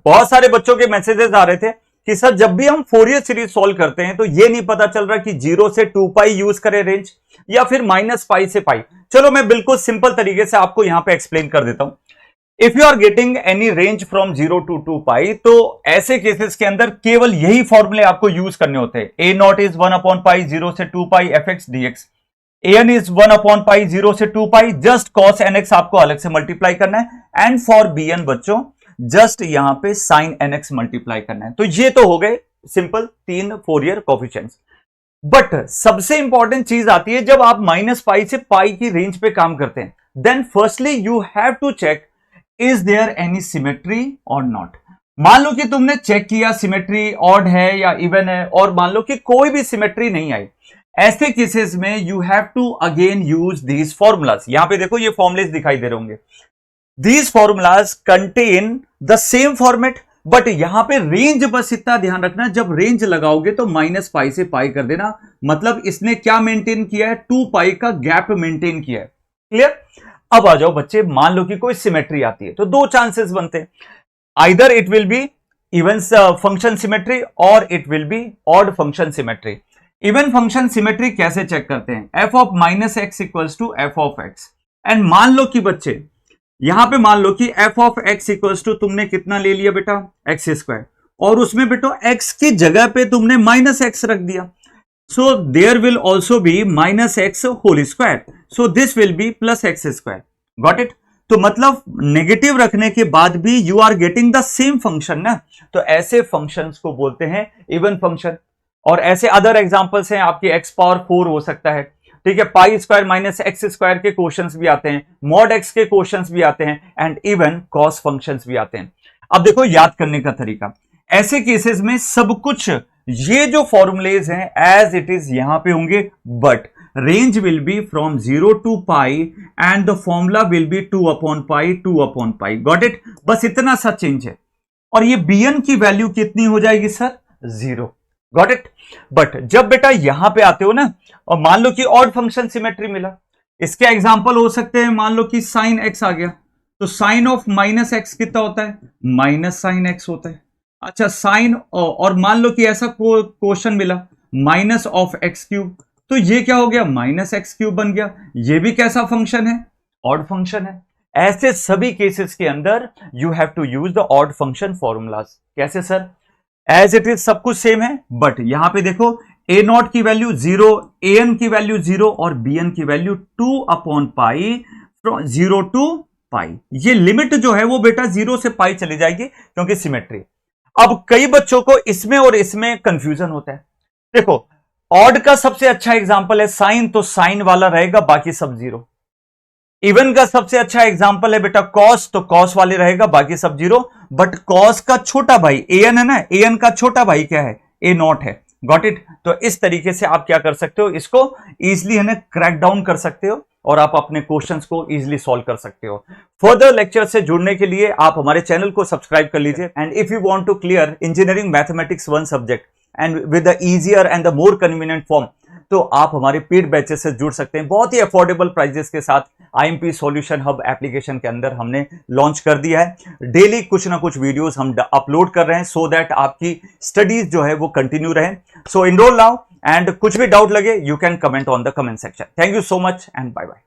बहुत सारे बच्चों के मैसेजेस आ रहे थे कि सर जब भी हम फोरियर सीरीज सॉल्व करते हैं तो ये नहीं पता चल रहा कि 0 से 2 पाई यूज करें रेंज या फिर -पाई से पाई। चलो मैं बिल्कुल सिंपल तरीके से आपको यहां पे एक्सप्लेन कर देता हूं। If you are getting any range from 0 to 2 pi, तो ऐसे केसेस के अंदर केवल यही फॉर्मूले आपको यूज करने होते हैं। ए नॉट इज 1 पाई 0 से 2 पाई fx dx, an इज 1 पाई 0 से 2 पाई, जस्ट cos nx आपको अलग से मल्टीप्लाई करना है, एंड फॉर bn बच्चों जस्ट यहां पे sin nx मल्टीप्लाई करना है। तो ये तो हो गए सिंपल 3 फोरियर कोफिशिएंट्स। बट सबसे इंपॉर्टेंट चीज आती है जब आप -पाई से पाई की रेंज पे काम करते हैं, then firstly you have to check is there any symmetry और नॉट। मान लो कि तुमने चेक किया सिमेट्री ऑड है या इवन है, और मान लो कि कोई भी सिमेट्री नहीं आई, ऐसे केसेस में you have to again use these formulas. यहां पे देखो ये फॉर्मुलेज दिखाई दे रहे होंगे, these formulas contain the same format, but यहां पे रेंज बस इतना ध्यान रखना, जब रेंज लगाओगे तो -पाई से पाई कर देना। मतलब इसने क्या मेंटेन किया है, 2 पाई का गैप मेंटेन किया है। क्लियर? अब आ जाओ बच्चे, मान लो कि कोई सिमेट्री आती है तो दो चांसेस बनते हैं, either it will be even function symmetry और it will be odd function symmetry. Even function symmetry कैसे चेक करते हैं, f of -x equals to f of x, and मान लो कि बच्चे यहां पे मान लो कि f of x equals to तुमने कितना ले लिया बेटा x², और उसमें बेटा x की जगह पे तुमने -x रख दिया, so there will also be -x whole square, so this will be +x²। Got it? तो मतलब नेगेटिव रखने के बाद भी you are getting the same function ना, तो ऐसे फंक्शंस को बोलते हैं इवन फंक्शन। और ऐसे अदर एग्जांपल्स हैं, आपकी x⁴ हो सकता है, ठीक है, π² - x² के क्वेश्चंस भी आते हैं, mod x के क्वेश्चंस भी आते हैं, एंड इवन cos फंक्शंस भी आते हैं। अब देखो याद करने का तरीका, ऐसे केसेस में सब कुछ ये जो फॉर्मूलेज हैं एज इट इज यहां पे होंगे, but range will be from 0 to pi and the formula will be 2/पाई 2/पाई। Got it? बस इतना सा चेंज है, और ये bn की वैल्यू कितनी हो जाएगी सर, 0। Got it? बट जब बेटा यहां पे आते हो ना, और मान लो कि ऑड फंक्शन सिमेट्री मिला, इसके एग्जांपल हो सकते हैं, मान लो कि sin x आ गया, तो साइन ऑफ -x कितना होता है, -sin x होता है। अच्छा साइन, और मान लो कि ऐसा क्वेश्चन मिला -(x³), तो ये क्या हो गया, -(x³ बन गया। ये भी कैसा फंक्शन है, ऑड फंक्शन है। ऐसे सभी केसेस के अंदर you have to use the odd function formulas. कैसे सर, एज इट इज सब कुछ सेम है, बट यहां पे देखो a0 की वैल्यू 0, an की वैल्यू 0 और bn की वैल्यू 2/पाई फ्रॉम 0 to पाई। ये लिमिट जो है वो बेटा 0 से पाई चली जाएगी क्योंकि सिमेट्री। अब कई बच्चों को इसमें और इसमें कंफ्यूजन होता है। देखो ऑड का सबसे अच्छा एग्जांपल है साइन, तो साइन वाला रहेगा, बाकी सब 0। इवन का सबसे अच्छा एग्जांपल है बेटा कॉस, तो कॉस वाले रहेगा, बाकी सब 0। बट कॉस का छोटा भाई an है ना, an का छोटा भाई क्या है, a0 है। Got it? तो इस तरीके से आप क्या कर सकते हो, इसको इजिली है ना क्रैक डाउन कर सकते हो, और आप अपने क्वेश्चंस को इजीली सॉल्व कर सकते हो। फर्दर लेक्चर से जुड़ने के लिए आप हमारे चैनल को सब्सक्राइब कर लीजिए, and if you want to clear engineering mathematics 1 subject and with the easier and the more convenient form, तो आप हमारे पेड बैचेस से जुड़ सकते हैं। बहुत ही अफोर्डेबल प्राइजेस के साथ IMP सॉल्यूशन हब एप्लीकेशन के अंदर हमने लॉन्च कर दिया है। डेली कुछ ना कुछ वीडियोस हम अपलोड कर रहे हैं, सो दैट आपकी स्टडीज जो है वो कंटिन्यू रहे। सो इनरोल नाउ, एंड कुछ भी डाउट लगे you can comment on the comment section. Thank you so much and bye bye.